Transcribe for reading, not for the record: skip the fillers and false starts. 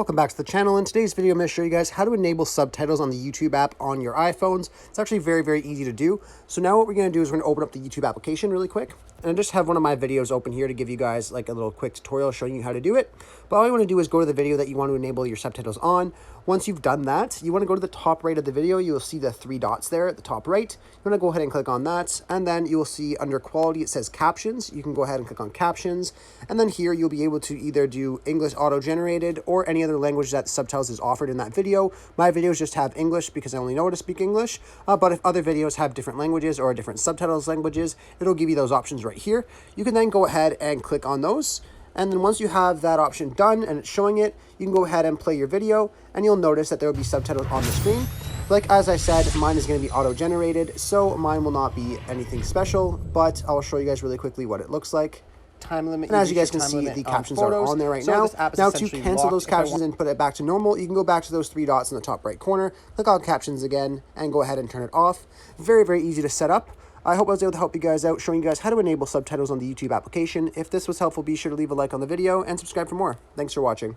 Welcome back to the channel. In today's video, I'm going to show you guys how to enable subtitles on the YouTube app on your iPhones. It's actually very easy to do. So now what we're going to do is we're going to open up the YouTube application really quick. And I just have one of my videos open here to give you guys like a little quick tutorial showing you how to do it. But all you want to do is go to the video that you want to enable your subtitles on. Once you've done that, you want to go to the top right of the video. You will see the three dots there at the top right. You want to go ahead and click on that. And then you will see under quality, it says captions. You can go ahead and click on captions. And then here you'll be able to either do English auto-generated or any other language that Subtitles is offered in that video. My videos just have English because I only know how to speak English. But if other videos have different languages or different subtitles languages, it'll give you those options right here. You can then go ahead and click on those. And then once you have that option done and it's showing it, you can go ahead and play your video and you'll notice that there will be subtitles on the screen. Like as I said, mine is going to be auto-generated, so mine will not be anything special, but I'll show you guys really quickly what it looks like. Time limit. And as you guys can see, the captions are on there right now. Now to cancel those captions and put it back to normal, you can go back to those three dots in the top right corner, click on captions again, and go ahead and turn it off. Very easy to set up. I hope I was able to help you guys out, showing you guys how to enable subtitles on the YouTube application. If this was helpful, be sure to leave a like on the video and subscribe for more. Thanks for watching.